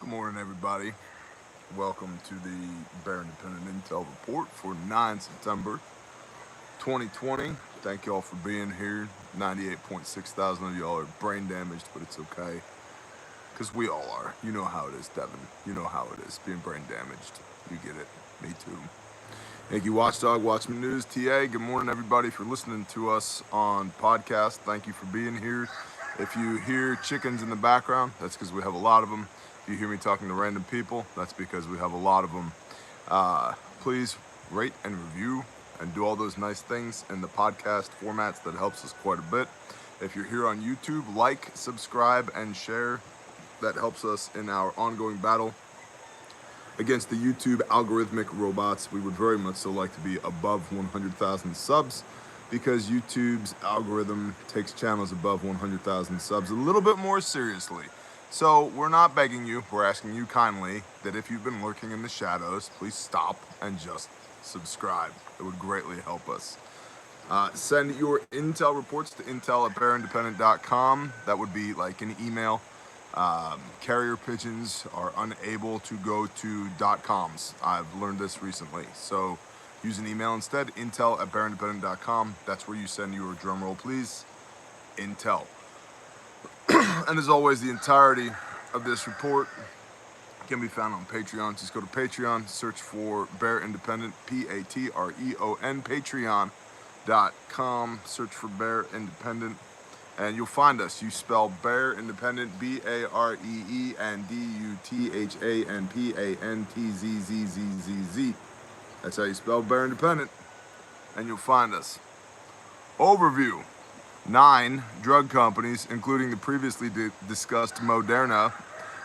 Good morning, everybody. Welcome to the Bear Independent Intel Report for 9 September 2020. Thank you all for being here. 98.6 thousand of y'all are brain damaged, but it's okay. Because we all are. You know how it is, Devin. You know how it is, being brain damaged. You get it. Me too. Thank you, Watchdog, Watchman News, TA. Good morning, everybody, for listening to us on podcast. Thank you for being here. If you hear chickens in the background, that's because we have a lot of them. If you hear me talking to random people, that's because we have a lot of them. Please rate and review and do all those nice things in the podcast formats. That helps us quite a bit. If you're here on YouTube, like, subscribe, and share. That helps us in our ongoing battle against the YouTube algorithmic robots. We would very much so like to be above 100,000 subs because YouTube's algorithm takes channels above 100,000 subs a little bit more seriously. So we're not begging you, we're asking you kindly that if you've been lurking in the shadows, please stop and just subscribe. It would greatly help us. Send your intel reports to intel@bearindependent.com. That would be like an email. Carrier pigeons are unable to go to .coms. I've learned this recently. So use an email instead, intel@bearindependent.com. That's where you send your drum roll, please. Intel. And as always, the entirety of this report can be found on Patreon. Just go to Patreon, search for Bear Independent, Patreon, patreon.com, search for Bear Independent, and you'll find us. You spell Bear Independent, BAREENDUTHANPANTZZZZZ. That's how you spell Bear Independent, and you'll find us. Overview. 9 drug companies, including the previously discussed Moderna,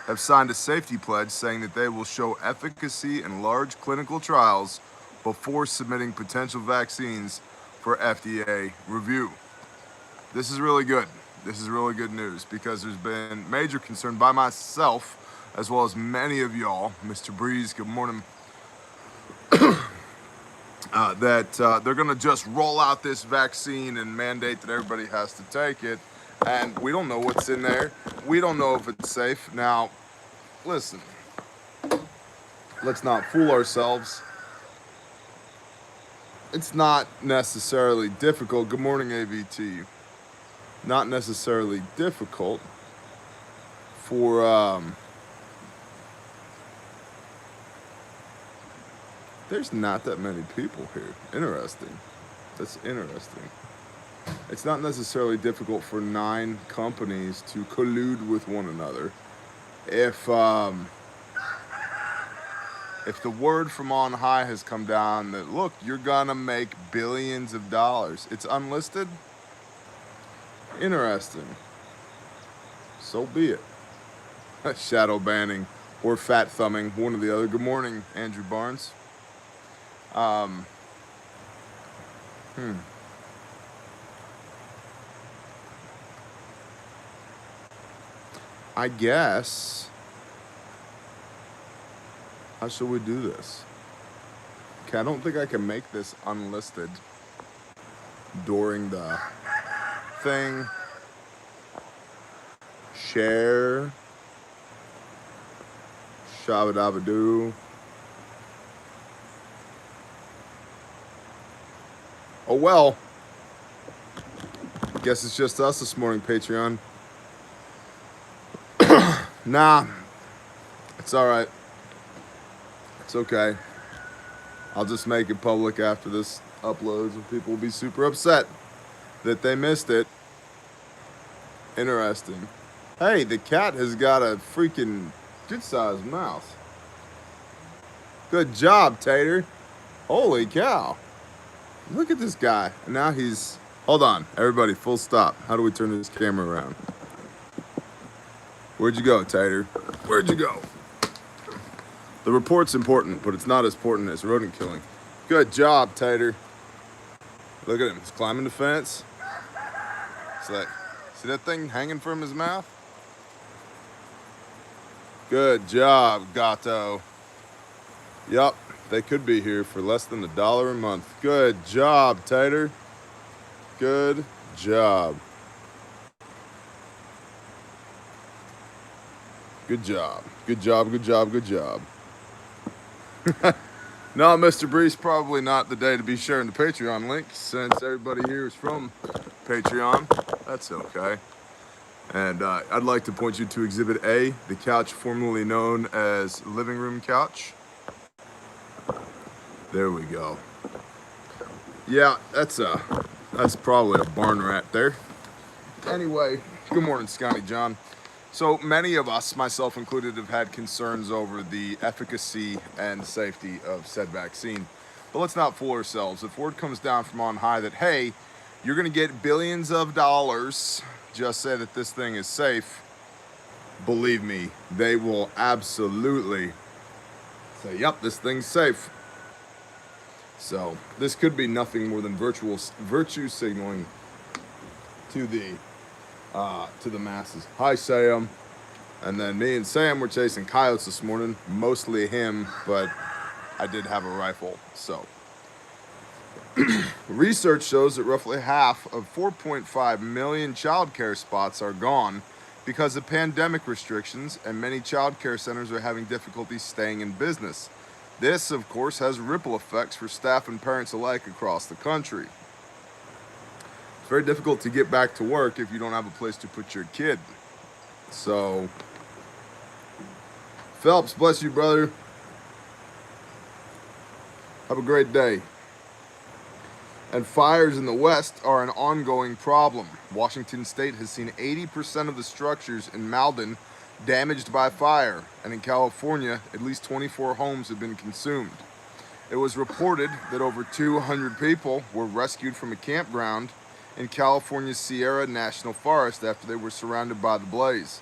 have signed a safety pledge saying that they will show efficacy in large clinical trials before submitting potential vaccines for FDA review. This is really good. This is really good news because there's been major concern by myself as well as many of y'all. Mr. Breeze, good morning. That they're going to just roll out this vaccine and mandate that everybody has to take it. And we don't know what's in there. We don't know if it's safe. Now, listen, let's not fool ourselves. It's not necessarily difficult. Good morning, AVT. Not necessarily difficult for... There's not that many people here. Interesting. That's interesting. It's not necessarily difficult for 9 companies to collude with one another. If the word from on high has come down that, look, you're gonna make billions of dollars. It's unlisted. Interesting. So be it. Shadow banning or fat thumbing, one or the other. Good morning, Andrew Barnes. I guess, how should we do this? Okay, I don't think I can make this unlisted during the thing. Share. Shabba-dabba-doo. Oh well, guess it's just us this morning, Patreon. Nah, it's alright. It's okay. I'll just make it public after this uploads and people will be super upset that they missed it. Interesting. Hey, the cat has got a freaking good-sized mouth. Good job, Tater. Holy cow. Look at this guy. And now he's... Hold on. Everybody, full stop. How do we turn this camera around? Where'd you go, Tater? Where'd you go? The report's important, but it's not as important as rodent killing. Good job, Tater. Look at him. He's climbing the fence. It's like... See that thing hanging from his mouth? Good job, Gato. Yup. They could be here for less than $1 a month. Good job, Tater. Good job. Good job. Good job, good job, good job. No, Mr. Breeze, probably not the day to be sharing the Patreon link since everybody here is from Patreon. That's okay. And I'd like to point you to Exhibit A, the couch formerly known as living room couch. There we go. Yeah, that's probably a barn rat there. Anyway, good morning, Scotty John. So many of us, myself included, have had concerns over the efficacy and safety of said vaccine. But let's not fool ourselves. If word comes down from on high that, hey, you're going to get billions of dollars, just say that this thing is safe, believe me, they will absolutely say, yep, this thing's safe. So this could be nothing more than virtue signaling to the masses. Hi, Sam. And then me and Sam were chasing coyotes this morning, mostly him, but I did have a rifle. So research shows that roughly half of 4.5 million child care spots are gone because of pandemic restrictions, and many child care centers are having difficulty staying in business. This, of course, has ripple effects for staff and parents alike across the country. It's very difficult to get back to work if you don't have a place to put your kid. So, Phelps, bless you, brother. Have a great day. And fires in the West are an ongoing problem. Washington State has seen 80% of the structures in Malden damaged by fire, and in California, at least 24 homes have been consumed. It was reported that over 200 people were rescued from a campground in California's Sierra National Forest after they were surrounded by the blaze.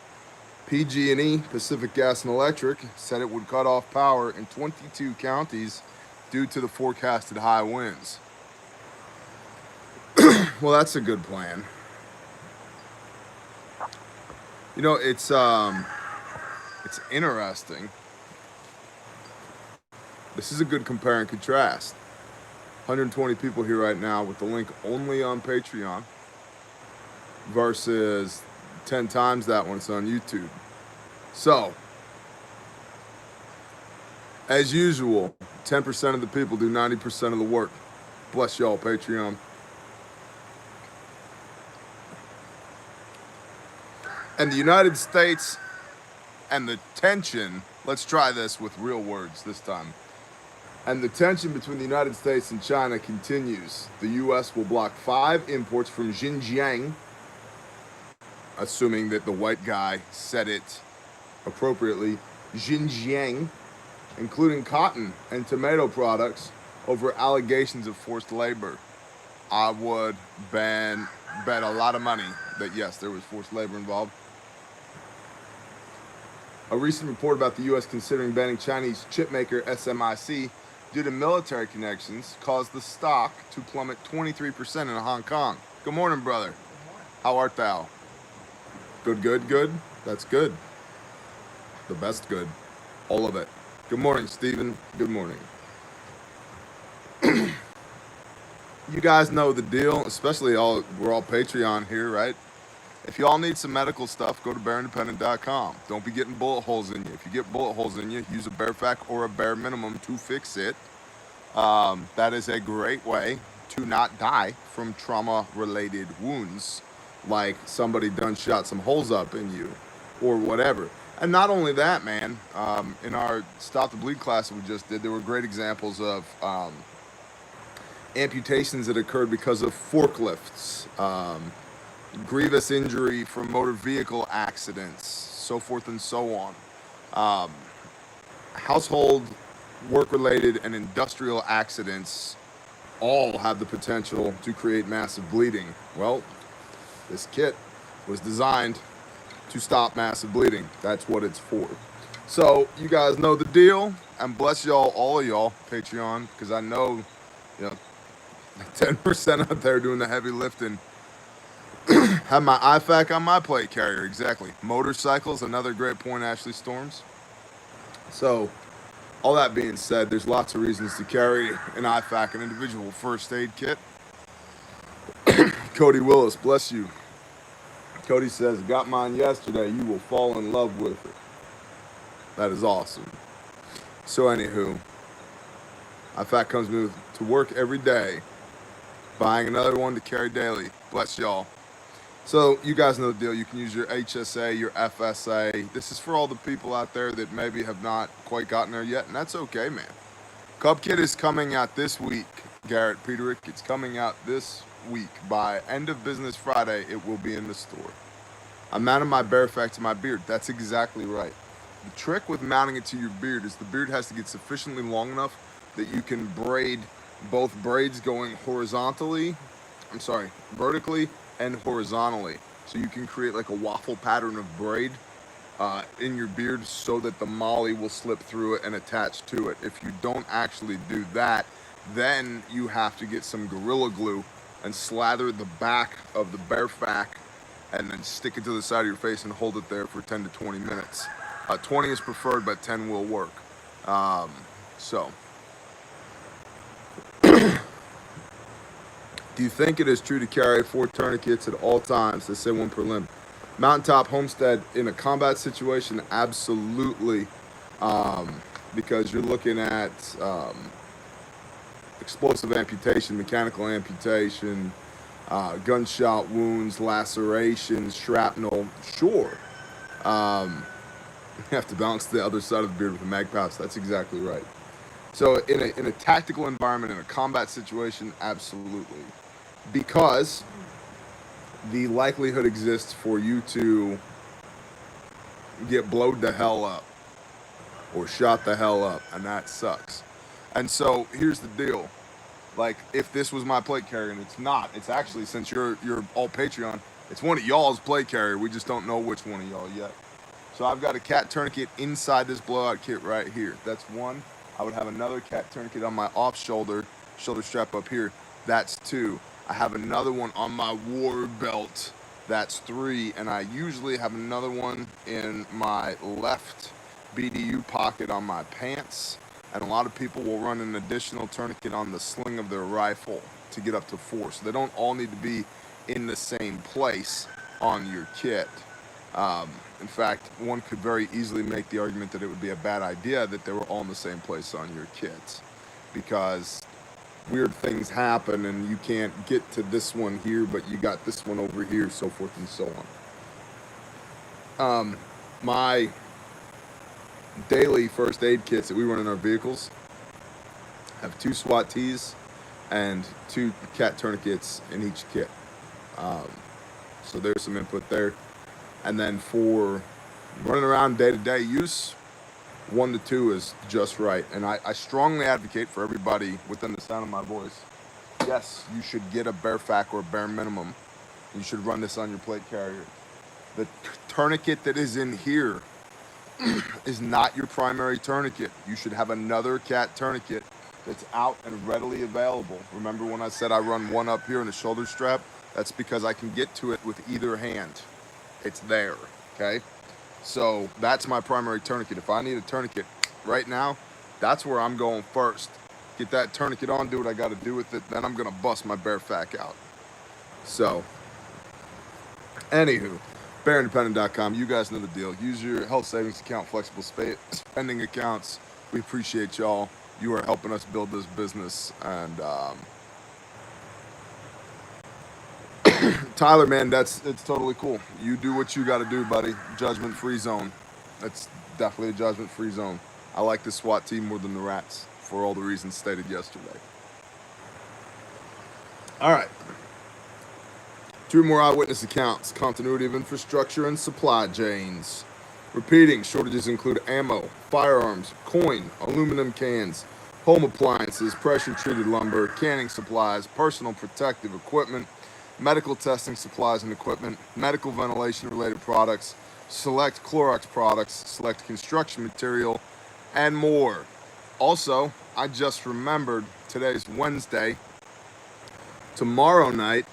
PG&E, Pacific Gas and Electric, said it would cut off power in 22 counties due to the forecasted high winds. Well, that's a good plan. You know, it's interesting. This is a good compare and contrast. 120 people here right now with the link only on Patreon versus 10 times that when it's on YouTube. So, as usual, 10% of the people do 90% of the work. Bless y'all, Patreon. And the United States and the tension, let's try this with real words this time. And the tension between the United States and China continues. The U.S. will block 5 imports from Xinjiang, assuming that the white guy said it appropriately, Xinjiang, including cotton and tomato products over allegations of forced labor. I would bet a lot of money that yes, there was forced labor involved. A recent report about the U.S. considering banning Chinese chipmaker SMIC due to military connections caused the stock to plummet 23% in Hong Kong. Good morning, brother. Good morning. How art thou? Good, good, good. That's good. The best good. All of it. Good morning, Stephen. Good morning. You guys know the deal, especially we're all Patreon here, right? If y'all need some medical stuff, go to bearindependent.com. Don't be getting bullet holes in you. If you get bullet holes in you, use a bare fac or a bare minimum to fix it. That is a great way to not die from trauma-related wounds, like somebody done shot some holes up in you or whatever. And not only that, man, in our Stop the Bleed class that we just did, there were great examples of amputations that occurred because of forklifts, grievous injury from motor vehicle accidents, so forth and so on. Household, work-related, and industrial accidents all have the potential to create massive bleeding. Well, this kit was designed to stop massive bleeding. That's what it's for. So you guys know the deal, and bless y'all, all of y'all, Patreon, because I know, 10% out there doing the heavy lifting. Have my IFAC on my plate carrier, exactly. Motorcycles, another great point, Ashley Storms. So, all that being said, there's lots of reasons to carry an IFAC, an individual first aid kit. Cody Willis, bless you. Cody says, got mine yesterday, you will fall in love with it. That is awesome. So anywho, Fat comes to work every day, buying another one to carry daily. Bless y'all. So you guys know the deal. You can use your HSA, your FSA. This is for all the people out there that maybe have not quite gotten there yet, and that's okay, man. Cub Kit is coming out this week, Garrett Peterick. It's coming out this week. By end of business Friday, it will be in the store. I'm mounting my bear fact to my beard. That's exactly right. The trick with mounting it to your beard is the beard has to get sufficiently long enough that you can braid both braids going vertically and horizontally. So you can create like a waffle pattern of braid in your beard so that the molly will slip through it and attach to it. If you don't actually do that, then you have to get some Gorilla Glue and slather the back of the bear fac and then stick it to the side of your face and hold it there for 10 to 20 minutes. 20 is preferred, but 10 will work. Do you think it is true to carry 4 tourniquets at all times? They say 1 per limb. Mountaintop homestead in a combat situation, absolutely, because you're looking at explosive amputation, mechanical amputation, gunshot wounds, lacerations, shrapnel. Sure, you have to balance the other side of the beard with a mag pouch. That's exactly right. So in a tactical environment, in a combat situation, absolutely. Because the likelihood exists for you to get blowed the hell up or shot the hell up, and that sucks. And so here's the deal. Like, if this was my plate carrier, and it's not, it's actually, since you're all Patreon, it's one of y'all's plate carrier. We just don't know which one of y'all yet. So I've got a cat tourniquet inside this blowout kit right here. That's 1. I would have another cat tourniquet on my off shoulder strap up here. That's 2. I have another one on my war belt. That's 3. And I usually have another one in my left BDU pocket on my pants. And a lot of people will run an additional tourniquet on the sling of their rifle to get up to 4. So they don't all need to be in the same place on your kit. In fact, one could very easily make the argument that it would be a bad idea that they were all in the same place on your kits, because weird things happen and you can't get to this one here, but you got this one over here, so forth and so on. My daily first aid kits that we run in our vehicles have 2 SWAT tees and 2 cat tourniquets in each kit. So there's some input there. And then for running around day-to-day use, 1 to 2 is just right. And I strongly advocate for everybody within the sound of my voice. Yes, you should get a bear fac or bare minimum. You should run this on your plate carrier. The tourniquet that is in here is not your primary tourniquet. You should have another cat tourniquet that's out and readily available. Remember when I said I run 1 up here in the shoulder strap? That's because I can get to it with either hand. It's there, okay? So that's my primary tourniquet. If I need a tourniquet right now, that's where I'm going first. Get that tourniquet on, do what I got to do with it, then I'm going to bust my bear fac out. So, anywho, bearindependent.com, you guys know the deal. Use your health savings account, flexible spending accounts. We appreciate y'all. You are helping us build this business. And Tyler, man, it's totally cool. You do what you got to do, buddy. Judgment-free zone. That's definitely a judgment-free zone. I like the SWAT team more than the rats for all the reasons stated yesterday. All right. 2 more eyewitness accounts. Continuity of infrastructure and supply chains. Repeating, shortages include ammo, firearms, coin, aluminum cans, home appliances, pressure-treated lumber, canning supplies, personal protective equipment, medical testing supplies and equipment, medical ventilation-related products, select Clorox products, select construction material, and more. Also, I just remembered today's Wednesday. Tomorrow night,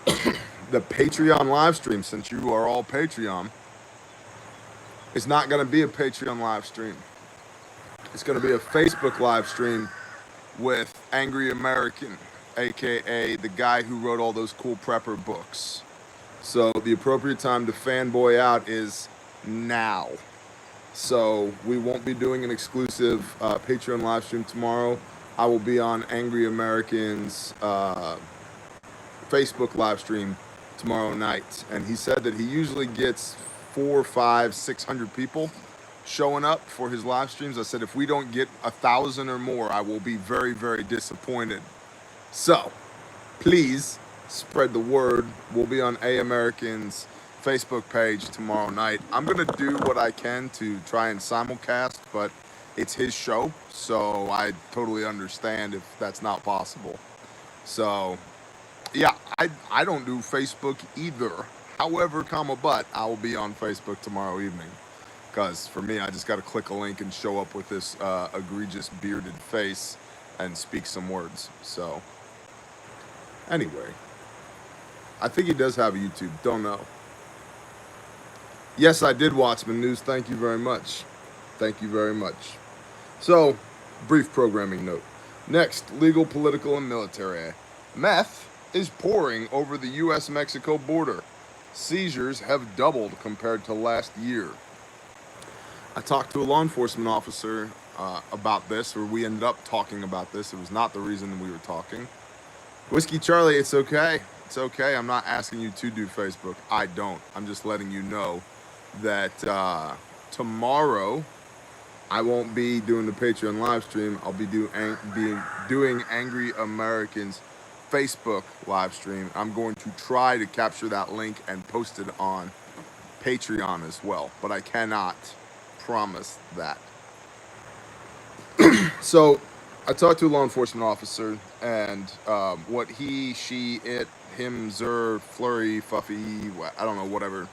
the Patreon live stream, since you are all Patreon, is not going to be a Patreon live stream. It's going to be a Facebook live stream with Angry American, aka the guy who wrote all those cool prepper books. So the appropriate time to fanboy out is now. So we won't be doing an exclusive Patreon live stream tomorrow. I will be on Angry Americans Facebook live stream tomorrow night, and he said that he usually gets 400, 500, 600 people showing up for his live streams. I said if we don't get 1,000 or more, I will be very, very disappointed. So please spread the word. We'll be on A Americans Facebook page tomorrow night. I'm gonna do what I can to try and simulcast, but it's his show, so I totally understand if that's not possible. So yeah, I don't do Facebook either. However, but I will be on Facebook tomorrow evening. Because for me, I just got to click a link and show up with this egregious bearded face and speak some words. So anyway, I think he does have a YouTube. Don't know. Yes, I did watch the news. Thank you very much. Thank you very much. So, brief programming note. Next, legal, political, and military. Meth is pouring over the U.S.-Mexico border. Seizures have doubled compared to last year. I talked to a law enforcement officer about this, or we ended up talking about this. It was not the reason we were talking. Whiskey Charlie, it's okay. It's okay. I'm not asking you to do Facebook. I don't. I'm just letting you know that tomorrow I won't be doing the Patreon live stream. I'll be doing Angry Americans Facebook live stream. I'm going to try to capture that link and post it on Patreon as well, but I cannot promise that. So I talked to a law enforcement officer, and what he, she, it, him, zer, flurry, fuffy, I don't know, whatever.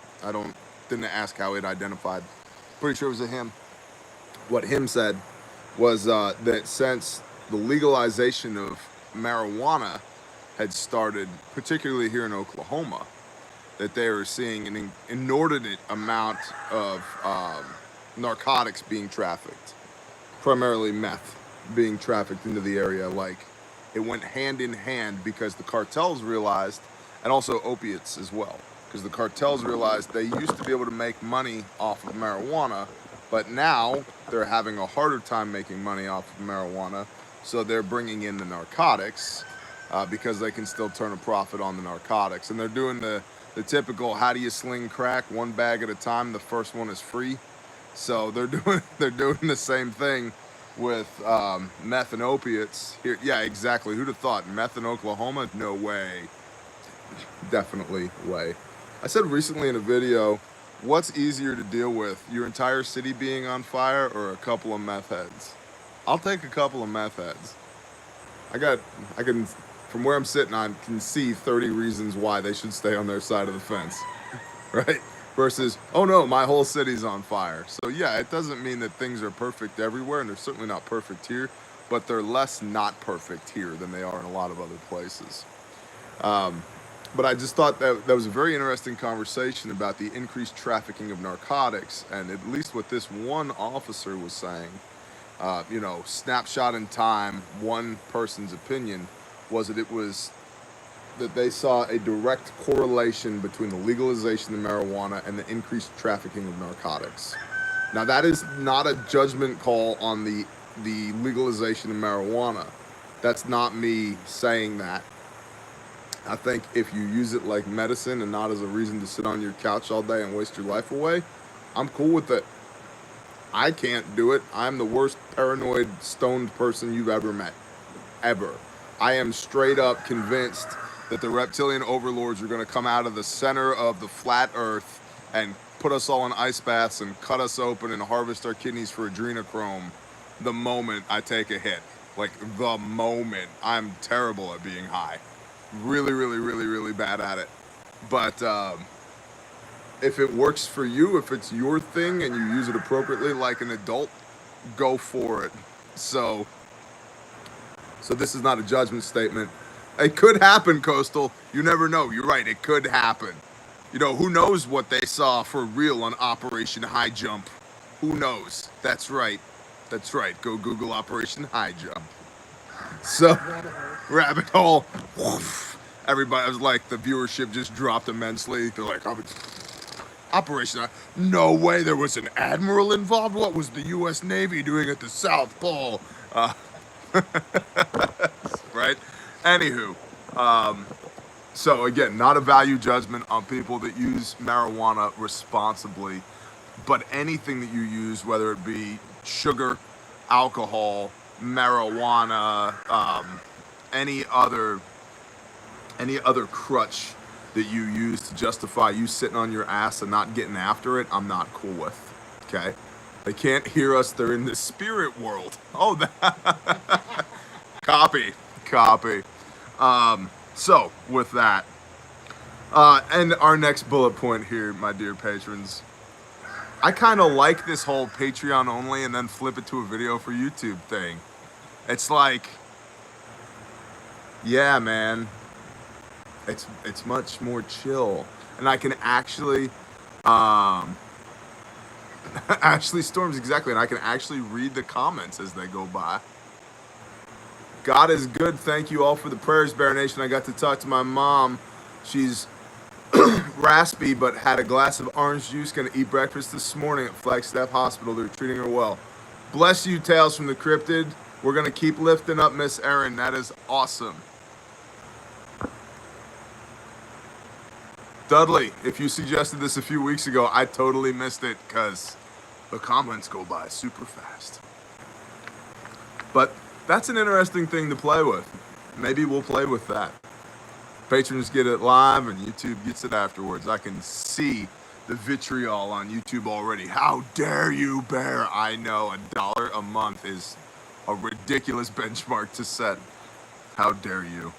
Didn't ask how it identified. Pretty sure it was a him. What him said was that since the legalization of marijuana had started, particularly here in Oklahoma, that they were seeing an inordinate amount of narcotics being trafficked, primarily meth being trafficked into the area. Like, it went hand in hand because the cartels realized, and also opiates as well, because the cartels realized they used to be able to make money off of marijuana, but now they're having a harder time making money off of marijuana, so they're bringing in the narcotics because they can still turn a profit on the narcotics. And they're doing the typical, how do you sling crack? One bag at a time. The first one is free. So they're doing the same thing with meth and opiates here. Yeah, exactly. Who'd have thought? Meth in Oklahoma? No way. Definitely way. I said recently in a video, what's easier to deal with, your entire city being on fire or a couple of meth heads? I'll take a couple of meth heads. I can, from where I'm sitting, I can see 30 reasons why they should stay on their side of the fence, right? Versus, oh no, my whole city's on fire. So yeah, it doesn't mean that things are perfect everywhere, and they're certainly not perfect here, but they're less not perfect here than they are in a lot of other places. But I just thought that was a very interesting conversation about the increased trafficking of narcotics, and at least what this one officer was saying, snapshot in time, one person's opinion was that they saw a direct correlation between the legalization of marijuana and the increased trafficking of narcotics. Now, that is not a judgment call on the legalization of marijuana. That's not me saying that. I think if you use it like medicine and not as a reason to sit on your couch all day and waste your life away, I'm cool with it. I can't do it. I'm the worst paranoid, stoned person you've ever met. Ever. I am straight up convinced that the reptilian overlords are going to come out of the center of the flat earth and put us all in ice baths and cut us open and harvest our kidneys for adrenochrome the moment I take a hit. Like, the moment. I'm terrible at being high. Really, really, really, really bad at it. But if it works for you, if it's your thing and you use it appropriately like an adult, go for it. So this is not a judgment statement. It could happen, Coastal. You never know. You're right. It could happen. You know, who knows what they saw for real on Operation High Jump? Who knows? That's right. That's right. Go Google Operation High Jump. So, rabbit hole. Woof. Everybody was like, the viewership just dropped immensely. They're like, Operation. No way there was an admiral involved. What was the U.S. Navy doing at the South Pole? Right? Anywho, so again, not a value judgment on people that use marijuana responsibly, but anything that you use, whether it be sugar, alcohol, marijuana, any other crutch that you use to justify you sitting on your ass and not getting after it, I'm not cool with. Okay? They can't hear us. They're in the spirit world. Oh, that. Copy. So with that, and our next bullet point here, my dear patrons, I kind of like this whole Patreon only and then flip it to a video for YouTube thing. It's like, yeah, man, it's much more chill, and I can actually, Ashley Storms, exactly, and I can actually read the comments as they go by. God is good. Thank you all for the prayers, Bear Nation. I got to talk to my mom. She's raspy, but had a glass of orange juice. Gonna eat breakfast this morning at Flagstaff Hospital. They're treating her well. Bless you, Tales from the Cryptid. We're gonna keep lifting up Miss Erin. That is awesome. Dudley, if you suggested this a few weeks ago, I totally missed it because the comments go by super fast. But that's an interesting thing to play with. Maybe we'll play with that. Patrons get it live and YouTube gets it afterwards. I can see the vitriol on YouTube already. How dare you, Bear? I know $1 a month is a ridiculous benchmark to set. How dare you?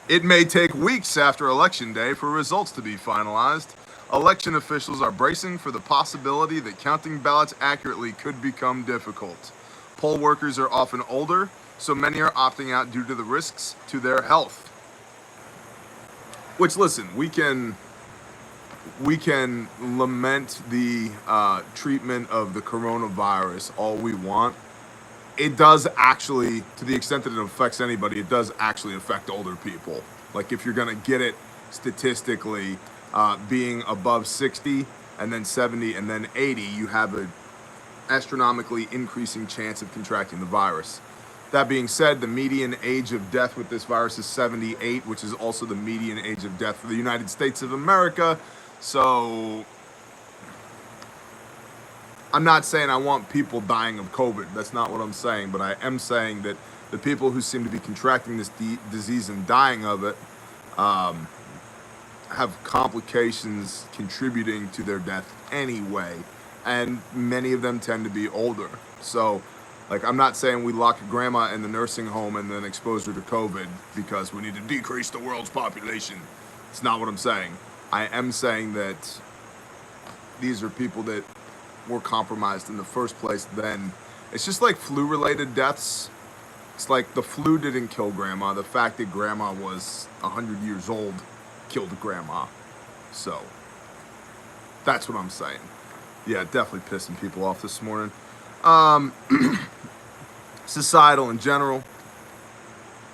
It may take weeks after Election Day for results to be finalized. Election officials are bracing for the possibility that counting ballots accurately could become difficult. Poll workers are often older, so many are opting out due to the risks to their health. Which, listen, we can lament the treatment of the coronavirus all we want. It does actually, to the extent that it affects anybody, it does actually affect older people. Like if you're gonna get it statistically, being above 60 and then 70 and then 80, you have an astronomically increasing chance of contracting the virus. That being said, the median age of death with this virus is 78, which is also the median age of death for the United States of America. So I'm not saying I want people dying of COVID. That's not what I'm saying. But I am saying that the people who seem to be contracting this disease and dying of it have complications contributing to their death anyway. And many of them tend to be older. So, like, I'm not saying we lock grandma in the nursing home and then expose her to COVID because we need to decrease the world's population. It's not what I'm saying. I am saying that these are people that were compromised in the first place. Then it's just like flu-related deaths. It's like the flu didn't kill grandma. The fact that grandma was 100 years old killed grandma. So that's what I'm saying. Yeah, definitely pissing people off this morning. Societal in general.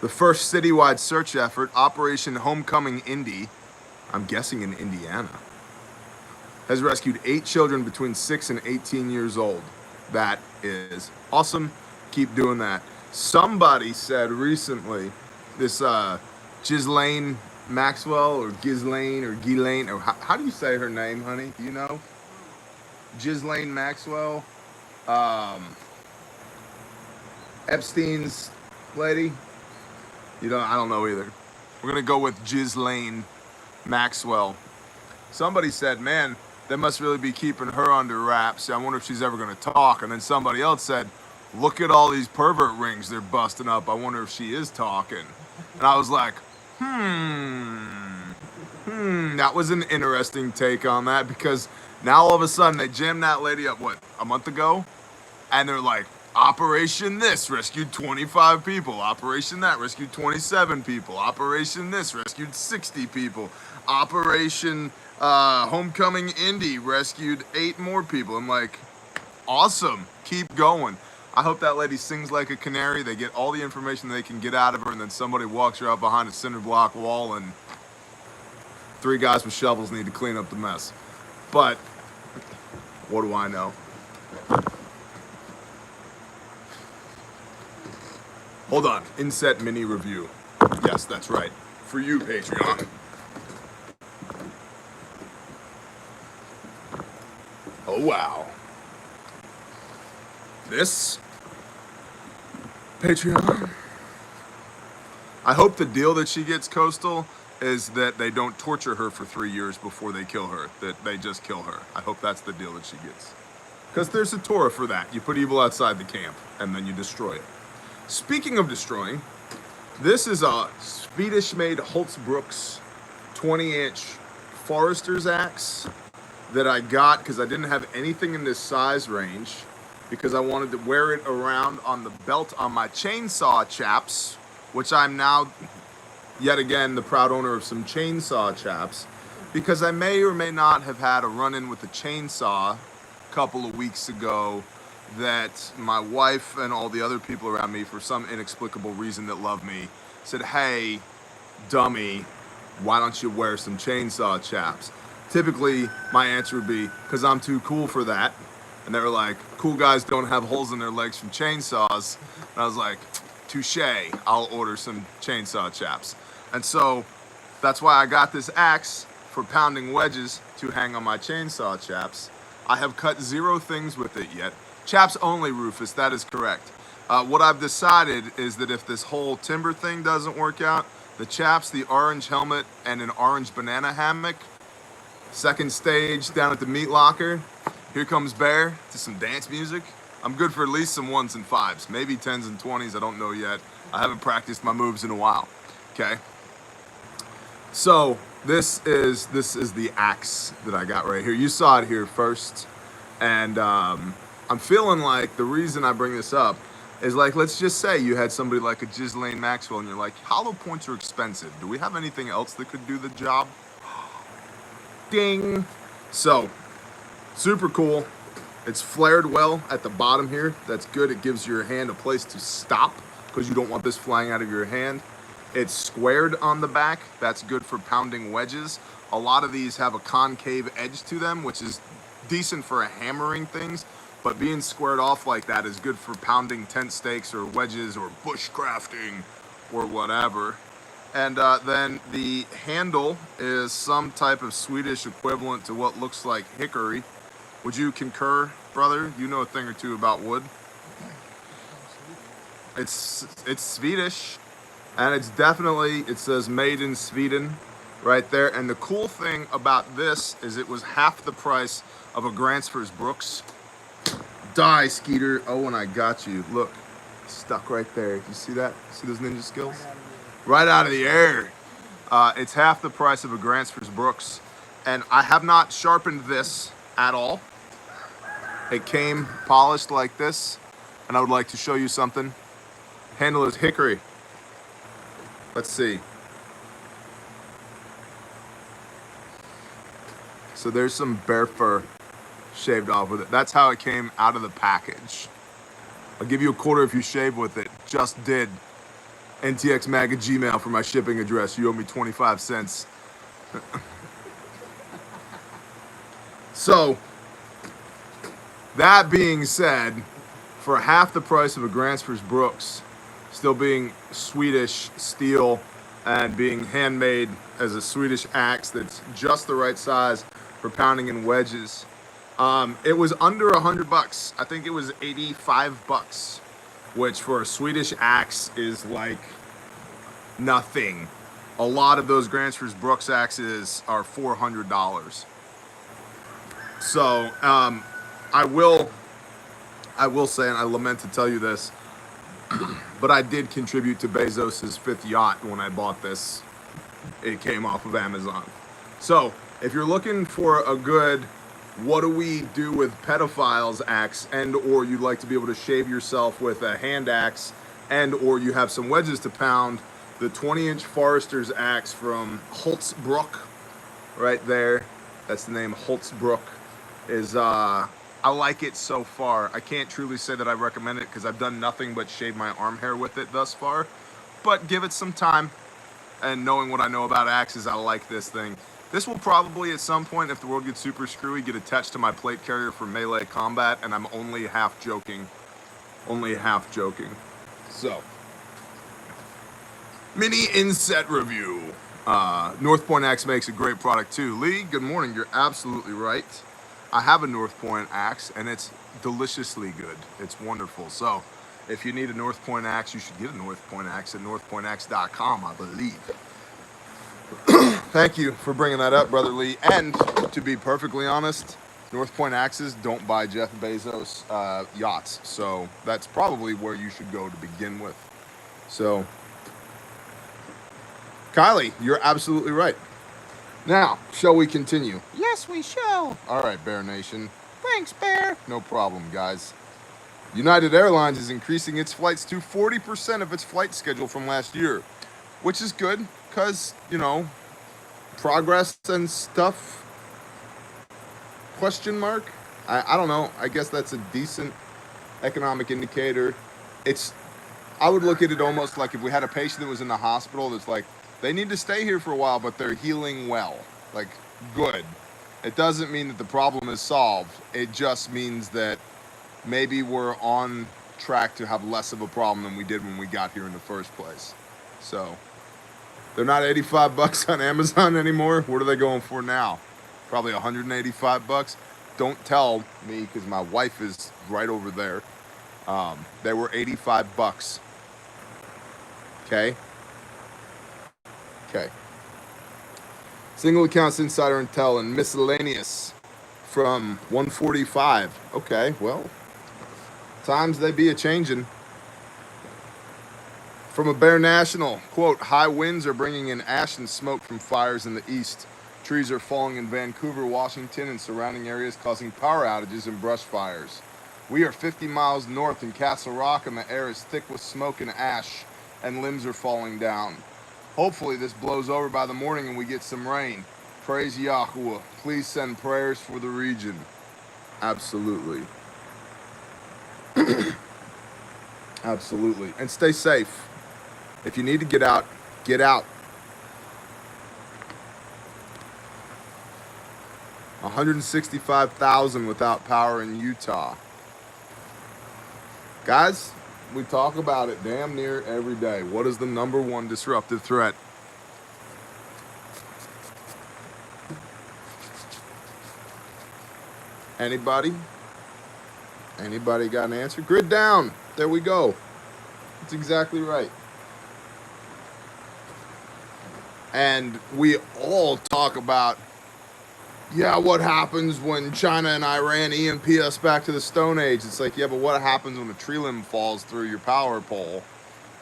The first citywide search effort, Operation Homecoming Indy, I'm guessing in Indiana, has rescued 8 children between 6 and 18 years old. That is awesome. Keep doing that. Somebody said recently, this Ghislaine Maxwell, or Ghislaine, or Ghislaine, or how do you say her name, honey? Do you know? Ghislaine Maxwell, Epstein's lady. I don't know either. We're gonna go with Ghislaine Maxwell. Somebody said, man, they must really be keeping her under wraps. I wonder if she's ever gonna talk. And then somebody else said, look at all these pervert rings they're busting up. I wonder if she is talking. And I was like, that was an interesting take on that, because now all of a sudden they jammed that lady up, what, a month ago? And they're like, Operation this rescued 25 people. Operation that rescued 27 people. Operation this rescued 60 people. Operation Homecoming Indy rescued 8 more people. I'm like, awesome. Keep going. I hope that lady sings like a canary. They get all the information they can get out of her, and then somebody walks her out behind a cinder block wall, and 3 guys with shovels need to clean up the mess. But what do I know? Hold on, inset mini review. Yes, that's right. For you, Patreon. Oh, wow. This Patreon. I hope the deal that she gets, Coastal, is that they don't torture her for 3 years before they kill her, that they just kill her. I hope that's the deal that she gets. Because there's a Torah for that. You put evil outside the camp, and then you destroy it. Speaking of destroying, this is a Swedish-made Holtzbrook's 20-inch forester's axe that I got because I didn't have anything in this size range, because I wanted to wear it around on the belt on my chainsaw chaps, which I'm now, yet again, the proud owner of some chainsaw chaps, because I may or may not have had a run-in with a chainsaw a couple of weeks ago that my wife and all the other people around me, for some inexplicable reason that love me, said, hey, dummy, why don't you wear some chainsaw chaps? Typically, my answer would be, because I'm too cool for that. And they were like, cool guys don't have holes in their legs from chainsaws. And I was like, touche, I'll order some chainsaw chaps. And so that's why I got this axe for pounding wedges to hang on my chainsaw chaps. I have cut 0 things with it yet. Chaps only, Rufus, that is correct. What I've decided is that if this whole timber thing doesn't work out, the chaps, the orange helmet, and an orange banana hammock, second stage down at the meat locker. Here comes Bear to some dance music. I'm good for at least some 1s and 5s, maybe 10s and 20s, I don't know yet. I haven't practiced my moves in a while, okay? So this is the axe that I got right here. You saw it here first, and I'm feeling like the reason I bring this up is, like, let's just say you had somebody like a Ghislaine Maxwell and you're like, hollow points are expensive. Do we have anything else that could do the job? Ding. So, super cool. It's flared well at the bottom here. That's good. It gives your hand a place to stop because you don't want this flying out of your hand. It's squared on the back. That's good for pounding wedges. A lot of these have a concave edge to them, which is decent for hammering things, but being squared off like that is good for pounding tent stakes or wedges or bushcrafting or whatever. And then the handle is some type of Swedish equivalent to what looks like hickory. Would you concur, brother? You know a thing or two about wood. It's Swedish, and it's definitely, it says made in Sweden right there. And the cool thing about this is it was half the price of a Gransfors Brooks. Die, Skeeter. Oh, and I got you. Look, stuck right there. You see that? See those ninja skills? Right out of the air. It's half the price of a Gransfors Brooks. And I have not sharpened this at all. It came polished like this. And I would like to show you something. Handle is hickory. Let's see. So there's some bear fur shaved off with it. That's how it came out of the package. I'll give you $0.25 if you shave with it. Just did. NTXMag@gmail for my shipping address. You owe me 25 cents. So, that being said, for half the price of a Gransfors Brooks, still being Swedish steel and being handmade as a Swedish axe that's just the right size for pounding in wedges, it was under $100. I think it was $85, which for a Swedish axe is like nothing. A lot of those Gransfors Brooks axes are $400. So I will say, and I lament to tell you this, but I did contribute to Bezos's 5th yacht when I bought this. It came off of Amazon. So if you're looking for a good what do we do with pedophiles axe, and or you'd like to be able to shave yourself with a hand axe, and or you have some wedges to pound, the 20-inch Forester's axe from Holtzbrook right there, that's the name, Holtzbrook, is I like it so far. I can't truly say that I recommend it because I've done nothing but shave my arm hair with it thus far, but give it some time. And knowing what I know about axes, I like this thing. This will probably at some point, if the world gets super screwy, get attached to my plate carrier for melee combat, and I'm only half joking. Only half joking. So, mini inset review. North Point axe makes a great product too. Lee, good morning. You're absolutely right. I have a North Point axe, and it's deliciously good. It's wonderful. So, if you need a North Point axe, you should get a North Point axe at northpointaxe.com, I believe. Thank you for bringing that up, Brother Lee. And to be perfectly honest, North Point axes don't buy Jeff Bezos yachts. So that's probably where you should go to begin with. So, Kylie, you're absolutely right. Now, shall we continue? Yes, we shall. All right, Bear Nation. Thanks, Bear. No problem, guys. United Airlines is increasing its flights to 40% of its flight schedule from last year, which is good because, you know, progress and stuff, question mark. I don't know. I guess that's a decent economic indicator. I would look at it almost like if we had a patient that was in the hospital that's like, they need to stay here for a while, but they're healing well. Like, good. It doesn't mean that the problem is solved. It just means that maybe we're on track to have less of a problem than we did when we got here in the first place. So, they're not 85 bucks on Amazon anymore. What are they going for now? Probably 185 bucks. Don't tell me, because my wife is right over there. They were 85 bucks. Okay? Okay. Single accounts, insider intel, and miscellaneous from 145. Okay, well, times they be a-changin'. From a Bear National, quote, high winds are bringing in ash and smoke from fires in the east. Trees are falling in Vancouver, Washington, and surrounding areas, causing power outages and brush fires. We are 50 miles north in Castle Rock, and the air is thick with smoke and ash, and limbs are falling down. Hopefully this blows over by the morning and we get some rain. Praise Yahuwah. Please send prayers for the region. Absolutely. Absolutely. And stay safe. If you need to get out, get out. 165,000 without power in Utah. Guys, we talk about it damn near every day. What is the number one disruptive threat? Anybody? Anybody got an answer? Grid down. There we go. That's exactly right. And we all talk about, yeah, what happens when China and Iran EMP us back to the Stone Age? It's like, yeah, but what happens when a tree limb falls through your power pole?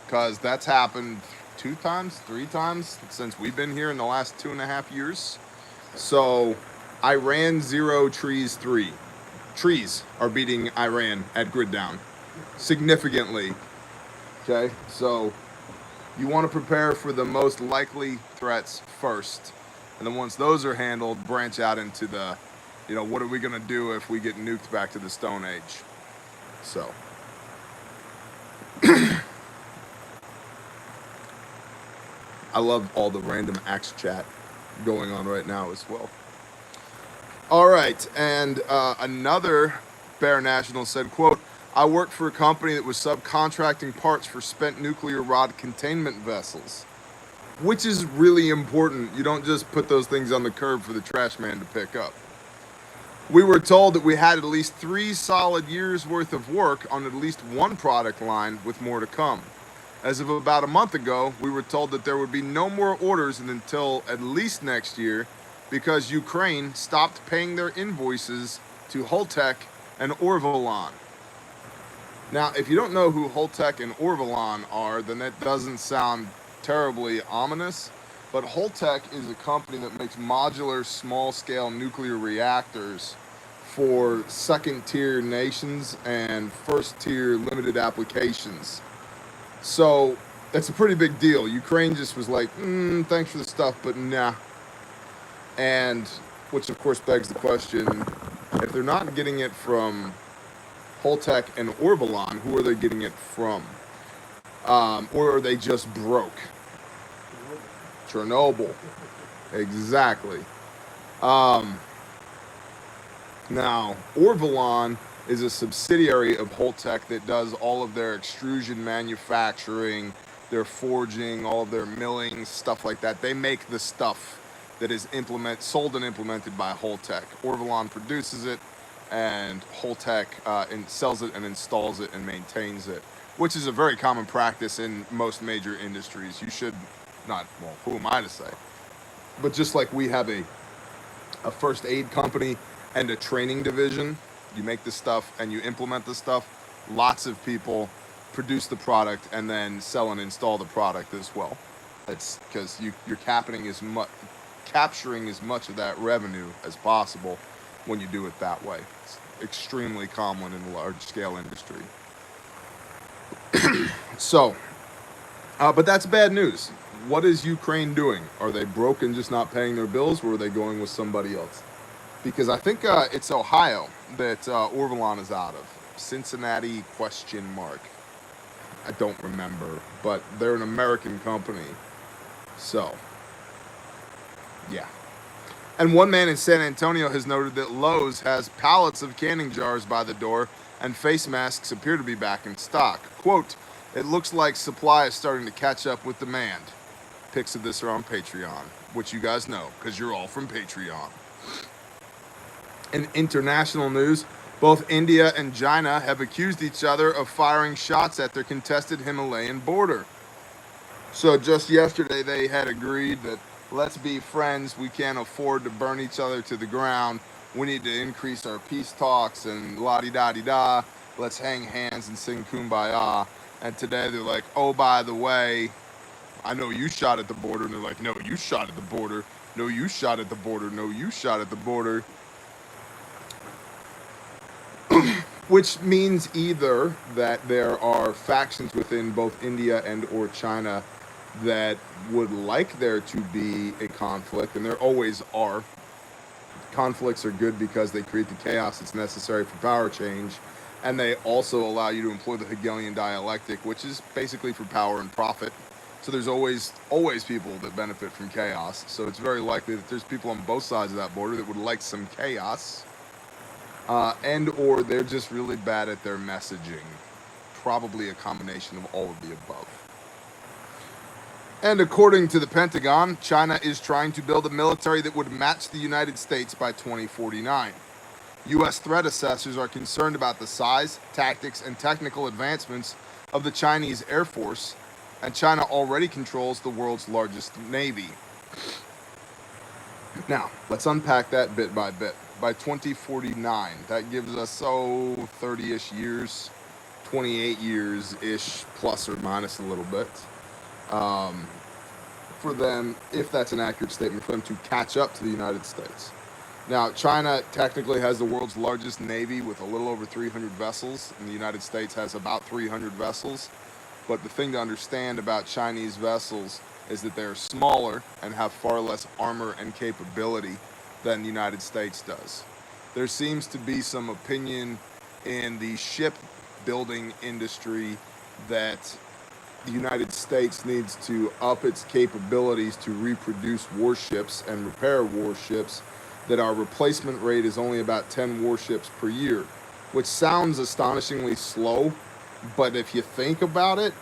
Because that's happened 2 times, 3 times since we've been here in the last 2.5 years. So Iran 0, trees 3. Trees are beating Iran at grid down significantly. Okay, so you want to prepare for the most likely threats first. And then once those are handled, branch out into the, you know, what are we going to do if we get nuked back to the Stone Age? So. I love all the random axe chat going on right now as well. All right, and another Bear National said, quote, I worked for a company that was subcontracting parts for spent nuclear rod containment vessels. Which is really important. You don't just put those things on the curb for the trash man to pick up. We were told that we had at least 3 solid years worth of work on at least one product line with more to come. As of about a month ago, we were told that there would be no more orders until at least next year because Ukraine stopped paying their invoices to Holtec and Orvolon. Now, if you don't know who Holtec and Orvolon are, then that doesn't sound terribly ominous, but Holtec is a company that makes modular small-scale nuclear reactors for second-tier nations and first-tier limited applications. So that's a pretty big deal. Ukraine just was like, thanks for the stuff, but nah. And which of course begs the question, if they're not getting it from Holtec and Orvolon, who are they getting it from? Or are they just broke? Chernobyl. Exactly. Now, Orvalon is a subsidiary of Holtec that does all of their extrusion manufacturing, their forging, all of their milling, stuff like that. They make the stuff that is sold and implemented by Holtec. Orvalon produces it, and Holtec sells it and installs it and maintains it, which is a very common practice in most major industries. You should not, well, who am I to say? But just like we have a first aid company and a training division, you make the stuff and you implement the stuff. Lots of people produce the product and then sell and install the product as well. It's because you're capturing as much of that revenue as possible when you do it that way. It's extremely common in the large scale industry. So, but that's bad news. What is Ukraine doing? Are they broke and just not paying their bills, or are they going with somebody else? Because I think it's Ohio that Orvalon is out of. Cincinnati ? I don't remember, but they're an American company. So, yeah. And one man in San Antonio has noted that Lowe's has pallets of canning jars by the door and face masks appear to be back in stock. Quote, "It looks like supply is starting to catch up with demand." Pics of this are on Patreon, which you guys know because you're all from Patreon. In international news, both India and China have accused each other of firing shots at their contested Himalayan border. So just yesterday they had agreed that let's be friends. We can't afford to burn each other to the ground. We need to increase our peace talks and la-di-da-di-da. Let's hang hands and sing Kumbaya. And today they're like, oh, by the way, I know you shot at the border. And they're like, no, you shot at the border. No, you shot at the border. No, you shot at the border. Which means either that there are factions within both India and or China that would like there to be a conflict, and there always are. Conflicts are good because they create the chaos that's necessary for power change, and they also allow you to employ the Hegelian dialectic, which is basically for power and profit. So there's always people that benefit from chaos. So it's very likely that there's people on both sides of that border that would like some chaos. And or they're just really bad at their messaging. Probably a combination of all of the above. And according to the Pentagon, China is trying to build a military that would match the United States by 2049. U.S. threat assessors are concerned about the size, tactics, and technical advancements of the Chinese Air Force, and China already controls the world's largest navy. Now, let's unpack that bit by bit. By 2049, that gives us, 30-ish years, 28 years-ish, plus or minus a little bit, for them, if that's an accurate statement, for them to catch up to the United States. Now, China technically has the world's largest navy with a little over 300 vessels, and the United States has about 300 vessels. But the thing to understand about Chinese vessels is that they're smaller and have far less armor and capability than the United States does. There seems to be some opinion in the shipbuilding industry that the United States needs to up its capabilities to reproduce warships and repair warships, that our replacement rate is only about 10 warships per year, which sounds astonishingly slow, but if you think about it,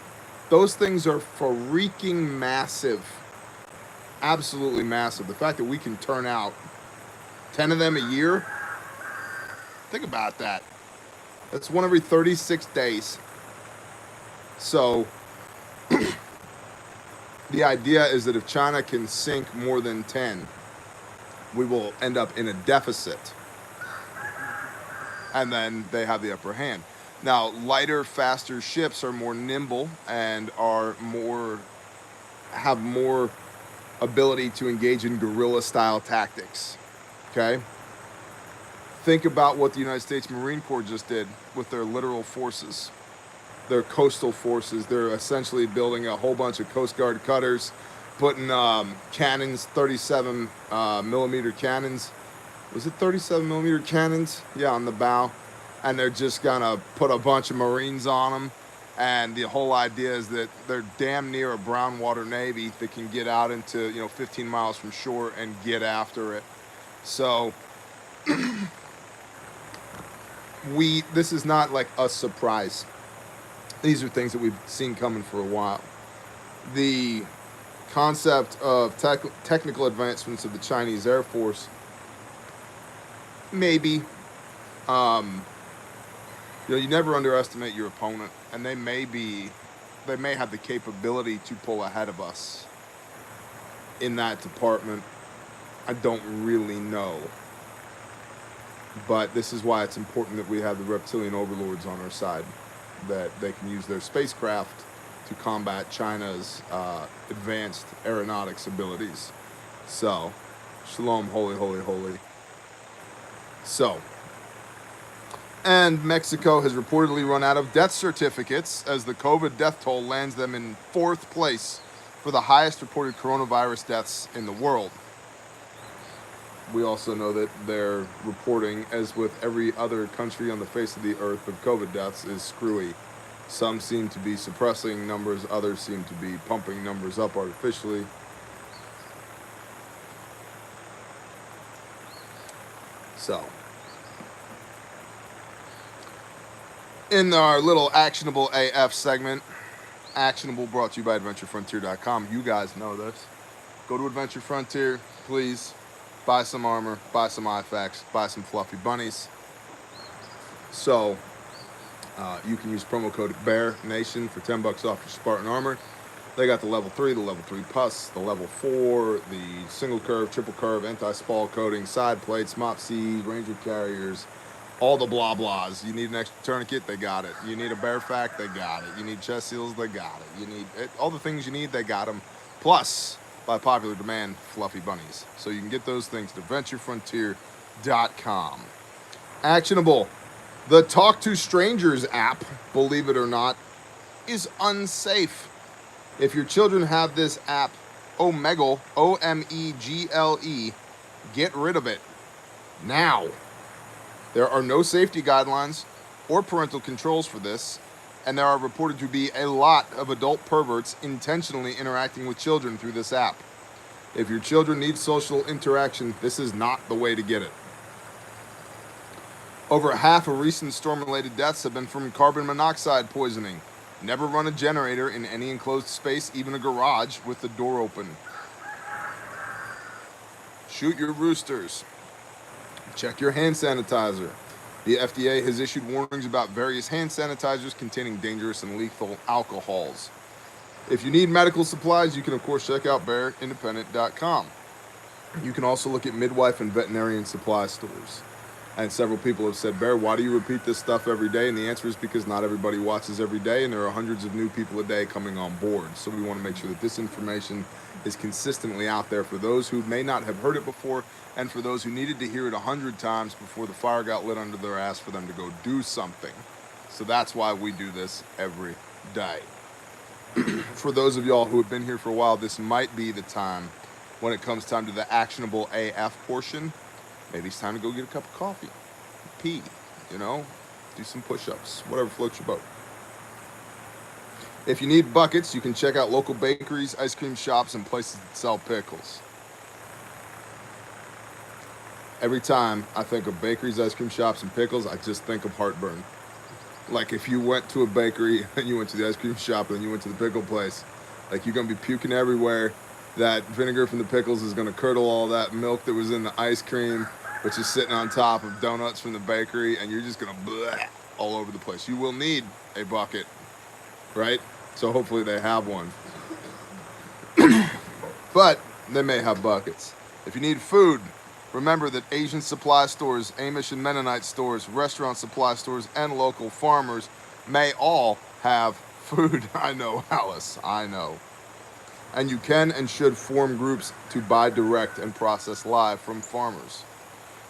those things are freaking massive. Absolutely massive. The fact that we can turn out 10 of them a year, think about that. That's one every 36 days. So the idea is that if China can sink more than 10, we will end up in a deficit. And then they have the upper hand. Now, lighter, faster ships are more nimble and have more ability to engage in guerrilla-style tactics. Okay? Think about what the United States Marine Corps just did with their littoral forces, their coastal forces. They're essentially building a whole bunch of Coast Guard cutters, putting cannons, 37 millimeter cannons. Was it 37 millimeter cannons? Yeah, on the bow. And they're just gonna put a bunch of Marines on them. And the whole idea is that they're damn near a brown water navy that can get out into 15 miles from shore and get after it. So this is not like a surprise. These are things that we've seen coming for a while. The concept of technical advancements of the Chinese Air Force, maybe. You never underestimate your opponent, and they may have the capability to pull ahead of us in that department. I don't really know. But this is why it's important that we have the reptilian overlords on our side, that they can use their spacecraft to combat China's advanced aeronautics abilities. So, shalom, holy, holy, holy. So, and Mexico has reportedly run out of death certificates as the COVID death toll lands them in 4th place for the highest reported coronavirus deaths in the world. We also know that their reporting, as with every other country on the face of the earth of COVID deaths, is screwy. Some seem to be suppressing numbers, others seem to be pumping numbers up artificially. So, in our little actionable AF segment, actionable brought to you by AdventureFrontier.com. You guys know this. Go to Adventure Frontier, please. Buy some armor, buy some IFAKs, buy some fluffy bunnies. So, you can use promo code BEARNATION for $10 off your Spartan armor. They got the level 3, the level 3 plus, the level 4, the single curve, triple curve, anti-spall coating, side plates, MOPC, Ranger carriers, all the blah blahs. You need an extra tourniquet, they got it. You need a bear fact, they got it. You need chest seals, they got it. You need all the things you need, they got them. Plus, by popular demand, fluffy bunnies. So you can get those things at AdventureFrontier.com. Actionable. The Talk to Strangers app, believe it or not, is unsafe. If your children have this app, Omegle, O-M-E-G-L-E, get rid of it. Now. There are no safety guidelines or parental controls for this, and there are reported to be a lot of adult perverts intentionally interacting with children through this app. If your children need social interaction, this is not the way to get it. Over half of recent storm-related deaths have been from carbon monoxide poisoning. Never run a generator in any enclosed space, even a garage, with the door open. Shoot your roosters. Check your hand sanitizer. The FDA has issued warnings about various hand sanitizers containing dangerous and lethal alcohols. If you need medical supplies, you can of course check out bearindependent.com. You can also look at midwife and veterinarian supply stores. And several people have said, Bear, why do you repeat this stuff every day? And the answer is because not everybody watches every day, and there are hundreds of new people a day coming on board. So we want to make sure that this information is consistently out there for those who may not have heard it before, and for those who needed to hear it 100 times before the fire got lit under their ass for them to go do something. So that's why we do this every day. For those of y'all who have been here for a while, this might be the time when it comes time to the actionable AF portion. Maybe it's time to go get a cup of coffee, pee, do some push-ups, whatever floats your boat. If you need buckets, you can check out local bakeries, ice cream shops, and places that sell pickles. Every time I think of bakeries, ice cream shops, and pickles, I just think of heartburn. Like if you went to a bakery and you went to the ice cream shop and then you went to the pickle place, like you're going to be puking everywhere. That vinegar from the pickles is going to curdle all that milk that was in the ice cream, which is sitting on top of donuts from the bakery, and you're just going to bleh all over the place. You will need a bucket, right? So hopefully they have one. But they may have buckets. If you need food, remember that Asian supply stores, Amish and Mennonite stores, restaurant supply stores, and local farmers may all have food. I know, Alice, I know. And you can and should form groups to buy direct and process live from farmers.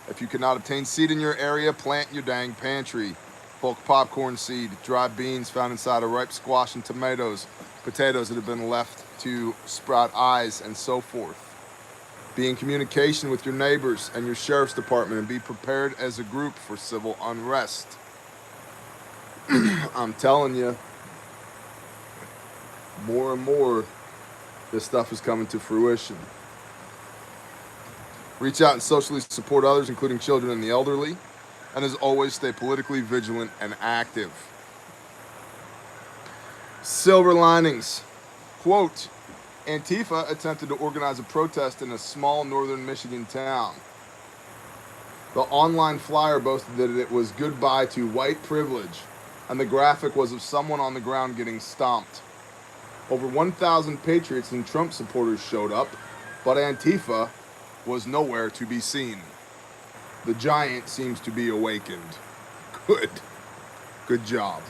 If you cannot obtain seed in your area, plant your dang pantry. Bulk popcorn seed, dry beans found inside of ripe squash and tomatoes, potatoes that have been left to sprout eyes, and so forth. Be in communication with your neighbors and your sheriff's department, and be prepared as a group for civil unrest. I'm telling you, more and more, this stuff is coming to fruition. Reach out and socially support others, including children and the elderly. And as always, stay politically vigilant and active. Silver linings. Quote, Antifa attempted to organize a protest in a small northern Michigan town. The online flyer boasted that it was goodbye to white privilege, and the graphic was of someone on the ground getting stomped. Over 1,000 patriots and Trump supporters showed up, but Antifa was nowhere to be seen. The giant seems to be awakened. Good job.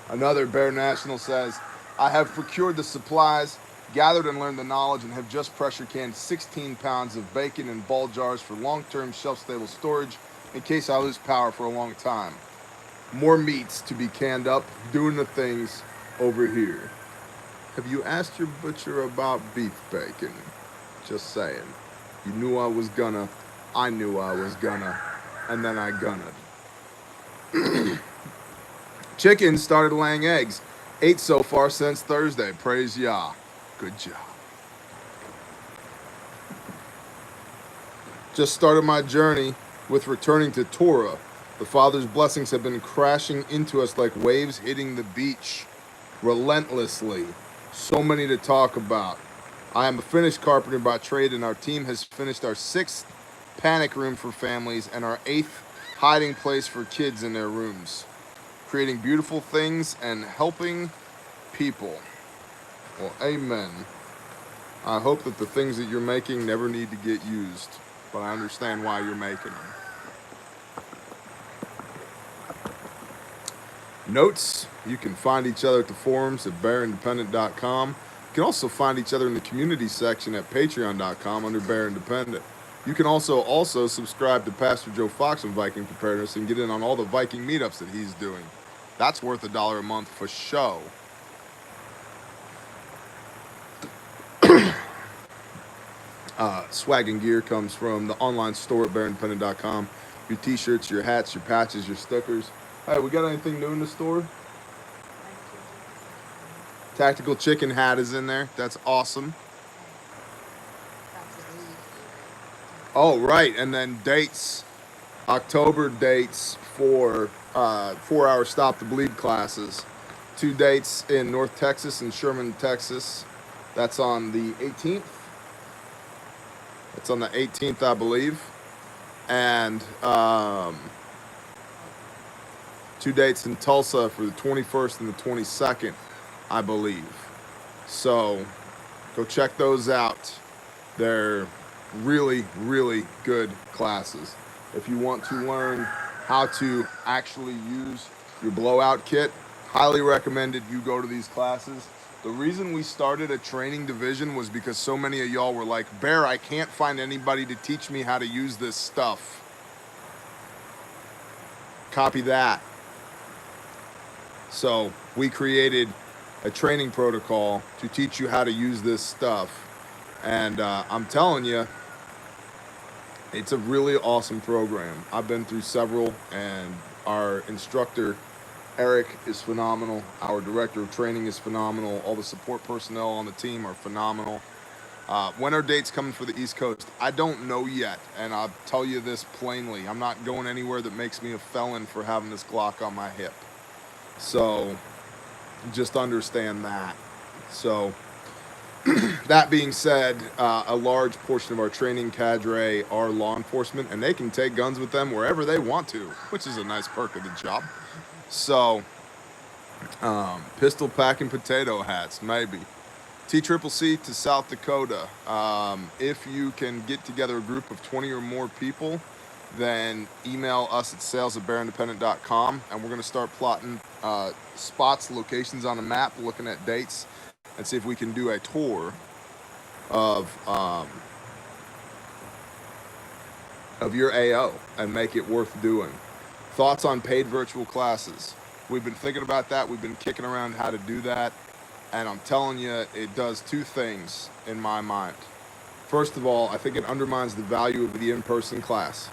Another Bear National says, I have procured the supplies, gathered and learned the knowledge, and have just pressure canned 16 pounds of bacon in ball jars for long-term shelf-stable storage in case I lose power for a long time. More meats to be canned up, doing the things over here. Have you asked your butcher about beef bacon? Just saying. You knew I was gonna, I knew I was gonna, and then I gunned. Chickens started laying eggs. 8 so far since Thursday. Praise Yah. Good job. Just started my journey with returning to Torah. The Father's blessings have been crashing into us like waves hitting the beach. Relentlessly. So many to talk about. I am a finished carpenter by trade, and our team has finished our 6th panic room for families and our 8th hiding place for kids in their rooms. Creating beautiful things and helping people. Well, amen. I hope that the things that you're making never need to get used, but I understand why you're making them. Notes, you can find each other at the forums at bearindependent.com. You can also find each other in the community section at patreon.com under Bear Independent. You can also subscribe to Pastor Joe Fox from Viking Preparedness and get in on all the Viking meetups that he's doing. That's worth $1 a month for show. Swag and gear comes from the online store at bearindependent.com. Your t-shirts, your hats, your patches, your stickers. Hey, we got anything new in the store? Tactical chicken hat is in there. That's awesome. Oh, right. And then dates. October dates for 4-hour Stop the Bleed classes. 2 dates in North Texas and Sherman, Texas. That's on the 18th. It's on the 18th, I believe. And 2 dates in Tulsa for the 21st and the 22nd, I believe. So go check those out. They're really, really good classes. If you want to learn how to actually use your blowout kit, highly recommended you go to these classes. The reason we started a training division was because so many of y'all were like, Bear, I can't find anybody to teach me how to use this stuff. Copy that. So we created a training protocol to teach you how to use this stuff. And I'm telling you, it's a really awesome program. I've been through several, and our instructor, Eric, is phenomenal. Our director of training is phenomenal. All the support personnel on the team are phenomenal. When are dates coming for the East Coast? I don't know yet, and I'll tell you this plainly. I'm not going anywhere that makes me a felon for having this Glock on my hip. So just understand that. So that being said, a large portion of our training cadre are law enforcement, and they can take guns with them wherever they want to, which is a nice perk of the job. So, pistol packing potato hats, maybe. TCCC to South Dakota. If you can get together a group of 20 or more people, then email us at sales@bearindependent.com, and we're going to start plotting spots, locations on a map, looking at dates, and see if we can do a tour of your AO and make it worth doing. Thoughts on paid virtual classes? We've been thinking about that. We've been kicking around how to do that. And I'm telling you, it does 2 things in my mind. First of all, I think it undermines the value of the in-person class.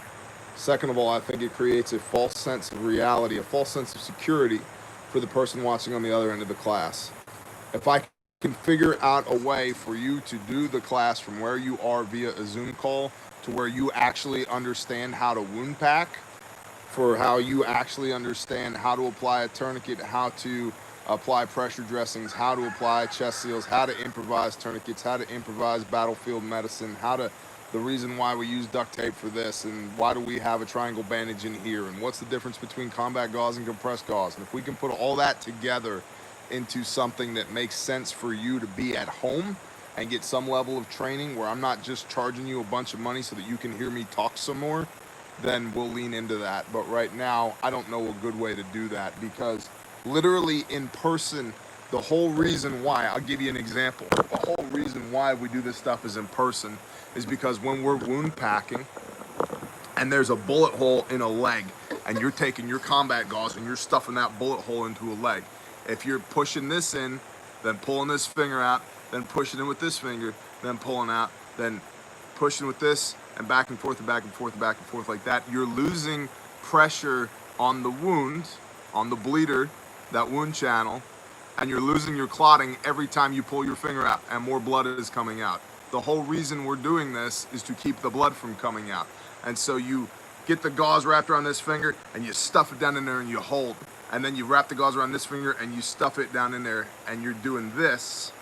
Second of all, I think it creates a false sense of reality, a false sense of security for the person watching on the other end of the class. If I can figure out a way for you to do the class from where you are via a Zoom call to where you actually understand how to wound pack, for how you actually understand how to apply a tourniquet, how to apply pressure dressings, how to apply chest seals, how to improvise tourniquets, how to improvise battlefield medicine, the reason why we use duct tape for this, and why do we have a triangle bandage in here, and what's the difference between combat gauze and compressed gauze. And if we can put all that together into something that makes sense for you to be at home and get some level of training where I'm not just charging you a bunch of money so that you can hear me talk some more, then we'll lean into that. But right now, I don't know a good way to do that, because literally in person, the whole reason why, I'll give you an example, the whole reason why we do this stuff is in person is because when we're wound packing and there's a bullet hole in a leg and you're taking your combat gauze and you're stuffing that bullet hole into a leg, if you're pushing this in, then pulling this finger out, then pushing in with this finger, then pulling out, then pushing with this, and back and forth and back and forth and back and forth like that, you're losing pressure on the wound, on the bleeder, that wound channel, and you're losing your clotting every time you pull your finger out and more blood is coming out. The whole reason we're doing this is to keep the blood from coming out. And so you get the gauze wrapped around this finger and you stuff it down in there and you hold. And then you wrap the gauze around this finger and you stuff it down in there, and you're doing this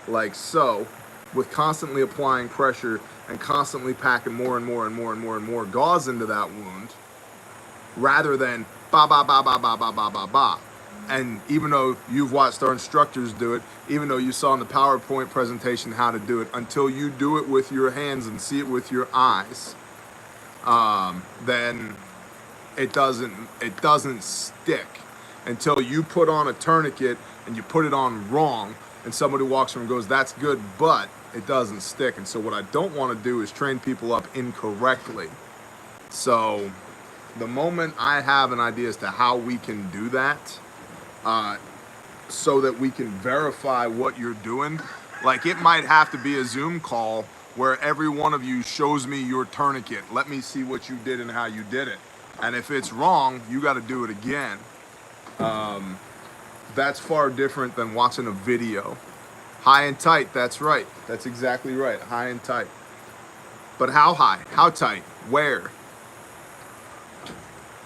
like so, with constantly applying pressure and constantly packing more and more and more and more and more gauze into that wound, rather than ba ba ba ba ba ba ba ba ba. And even though you've watched our instructors do it, even though you saw in the PowerPoint presentation how to do it, until you do it with your hands and see it with your eyes, then it doesn't stick. Until you put on a tourniquet and you put it on wrong, and somebody walks from and goes, that's good, but it doesn't stick. And so what I don't want to do is train people up incorrectly. So the moment I have an idea as to how we can do that, so that we can verify what you're doing, like it might have to be a Zoom call where every one of you shows me your tourniquet. Let me see what you did and how you did it. And if it's wrong, you got to do it again. That's far different than watching a video. High and tight, that's right. That's exactly right, high and tight. But how high? How tight? Where?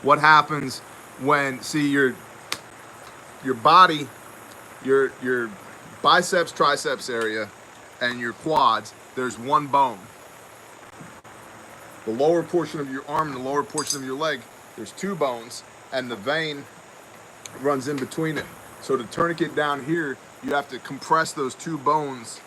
What happens when, see, your body, your biceps, triceps area, and your quads, there's one bone. The lower portion of your arm and the lower portion of your leg, there's two bones, and the vein runs in between it. So to tourniquet down here, you have to compress those two bones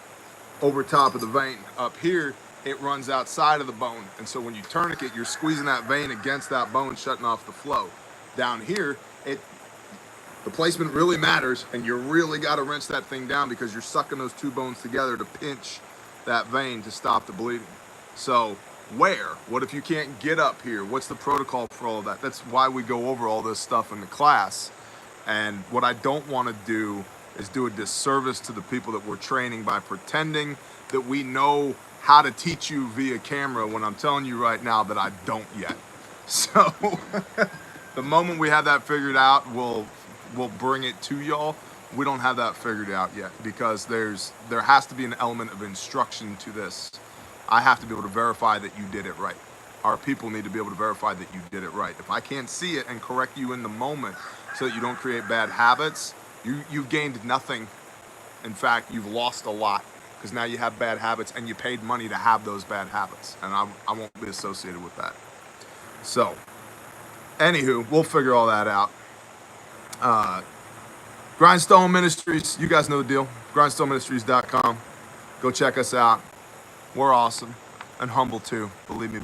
over top of the vein. Up here, it runs outside of the bone. And so when you tourniquet, you're squeezing that vein against that bone, shutting off the flow. Down here, the placement really matters, and you really got to wrench that thing down because you're sucking those two bones together to pinch that vein to stop the bleeding. So where? What if you can't get up here? What's the protocol for all of that? That's why we go over all this stuff in the class. And what I don't want to do is do a disservice to the people that we're training by pretending that we know how to teach you via camera when I'm telling you right now that I don't yet. So the moment we have that figured out, we'll bring it to y'all. We don't have that figured out yet because there has to be an element of instruction to this. I have to be able to verify that you did it right. Our people need to be able to verify that you did it right. If I can't see it and correct you in the moment so that you don't create bad habits, you've gained nothing. In fact, you've lost a lot because now you have bad habits and you paid money to have those bad habits, and I won't be associated with that. So, anywho, we'll figure all that out. Grindstone Ministries, you guys know the deal. GrindstoneMinistries.com. Go check us out. We're awesome and humble too. Believe me.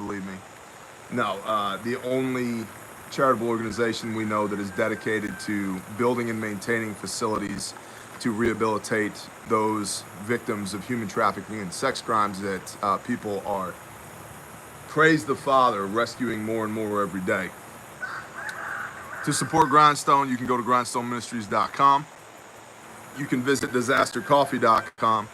No, the only charitable organization we know that is dedicated to building and maintaining facilities to rehabilitate those victims of human trafficking and sex crimes that people are, praise the Father, rescuing more and more every day. To support Grindstone, you can go to grindstoneministries.com. You can visit disastercoffee.com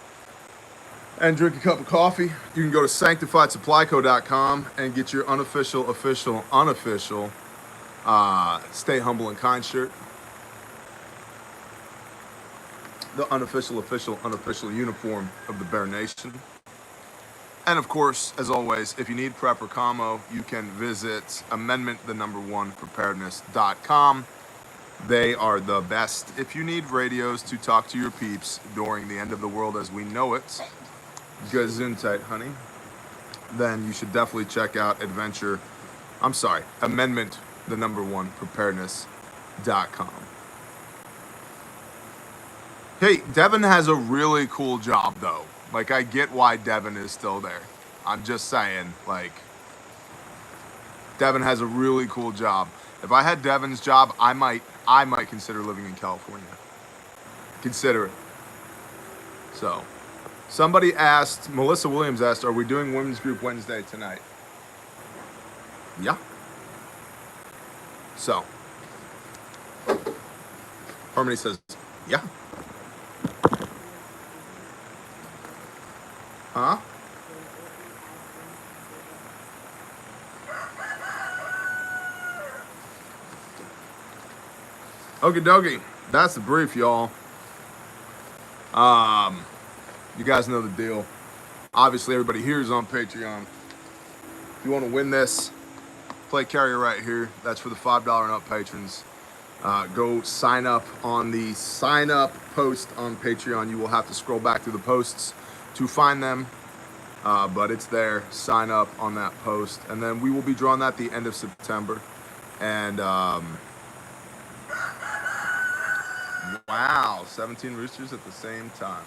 and drink a cup of coffee. You can go to sanctifiedsupplyco.com and get your unofficial Stay Humble and Kind shirt. the unofficial uniform of the Bear Nation. And of course, as always, if you need prep or commo, you can visit amendment1preparedness.com. They are the best. If you need radios to talk to your peeps during the end of the world as we know it, Gesundheit, honey, then you should definitely check out amendment1preparedness.com. Hey, Devin has a really cool job though. Like, I get why Devin is still there. I'm just saying, like, Devin has a really cool job. If I had Devin's job, I might consider living in California. Consider it. So, somebody asked, Melissa Williams asked, are we doing Women's Group Wednesday tonight? Yeah. So, Harmony says, yeah. Huh? Okie dokie. That's the brief, y'all. You guys know the deal. Obviously, everybody here is on Patreon. If you want to win this, play carrier right here. That's for the $5 and up patrons. Go sign up on the sign up post on Patreon. You will have to scroll back through the posts to find them, but it's there. Sign up on that post, and then we will be drawing that at the end of September. And wow, 17 roosters at the same time.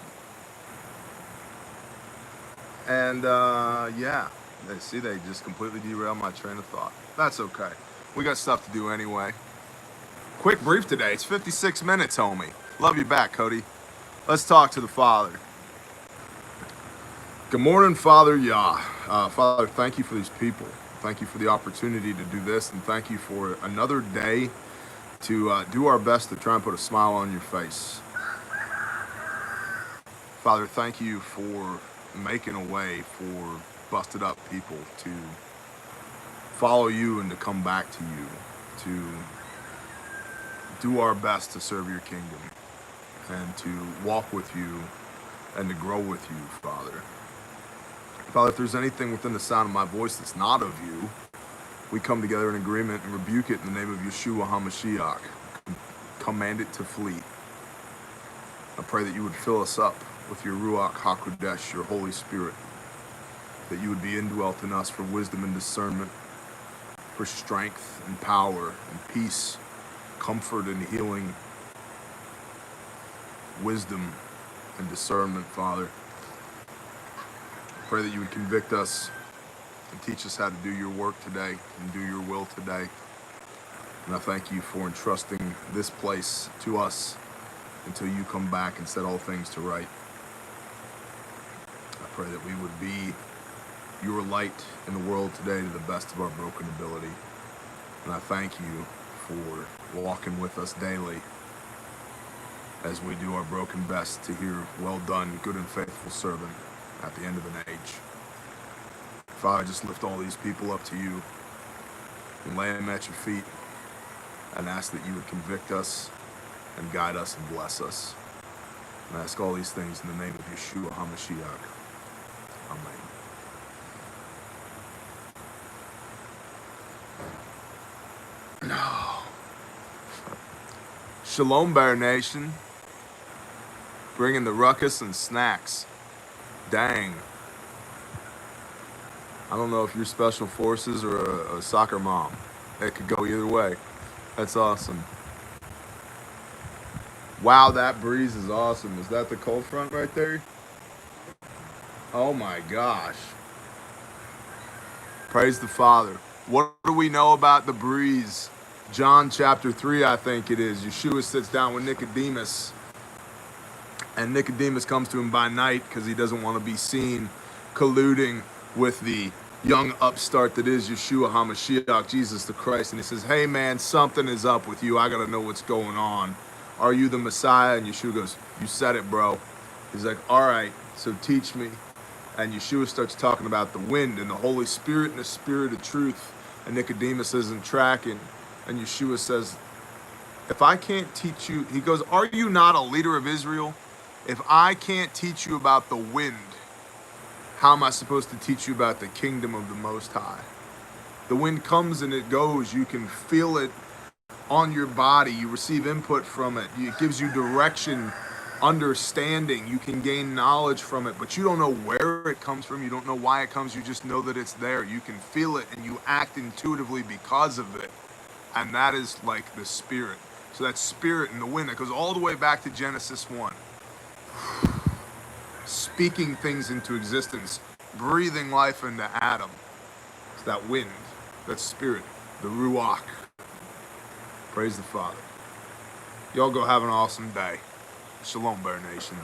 And yeah, they just completely derailed my train of thought. That's okay. We got stuff to do anyway. Quick brief today. It's 56 minutes, homie. Love you back, Cody. Let's talk to the Father. Good morning, Father Yah. Father, thank you for these people. Thank you for the opportunity to do this, and thank you for another day to do our best to try and put a smile on your face. Father, thank you for making a way for busted up people to follow you and to come back to you, to do our best to serve your kingdom and to walk with you and to grow with you, Father. Father, if there's anything within the sound of my voice that's not of you, we come together in agreement and rebuke it in the name of Yeshua HaMashiach. Command it to flee. I pray that you would fill us up with your Ruach HaKodesh, your Holy Spirit, that you would be indwelt in us for wisdom and discernment, for strength and power and peace, comfort and healing, wisdom and discernment, Father. I pray that you would convict us and teach us how to do your work today and do your will today. And I thank you for entrusting this place to us until you come back and set all things to right. I pray that we would be your light in the world today to the best of our broken ability. And I thank you for walking with us daily as we do our broken best to hear, well done, good and faithful servant, at the end of an age. Father, I just lift all these people up to you and lay them at your feet and ask that you would convict us and guide us and bless us. And I ask all these things in the name of Yeshua HaMashiach. Amen. No. Shalom, Bear Nation. Bringing the ruckus and snacks. Dang. I don't know if you're special forces or a soccer mom. It could go either way. That's awesome. Wow, that breeze is awesome. Is that the cold front right there? Oh my gosh. Praise the Father. What do we know about the breeze? John chapter 3, I think it is. Yeshua sits down with Nicodemus. And Nicodemus comes to him by night because he doesn't want to be seen colluding with the young upstart that is Yeshua HaMashiach, Jesus the Christ. And he says, hey man, something is up with you. I got to know what's going on. Are you the Messiah? And Yeshua goes, you said it, bro. He's like, all right, so teach me. And Yeshua starts talking about the wind and the Holy Spirit and the Spirit of truth. And Nicodemus isn't tracking. And Yeshua says, if I can't teach you, he goes, are you not a leader of Israel? If I can't teach you about the wind, how am I supposed to teach you about the kingdom of the Most High? The wind comes and it goes. You can feel it on your body. You receive input from it. It gives you direction, understanding. You can gain knowledge from it, but you don't know where it comes from. You don't know why it comes. You just know that it's there. You can feel it and you act intuitively because of it. And that is like the spirit. So that spirit and the wind, that goes all the way back to Genesis 1. Speaking things into existence, breathing life into Adam. It's that wind, that spirit, the ruach. Praise the Father. Y'all go have an awesome day. Shalom, Bear Nation.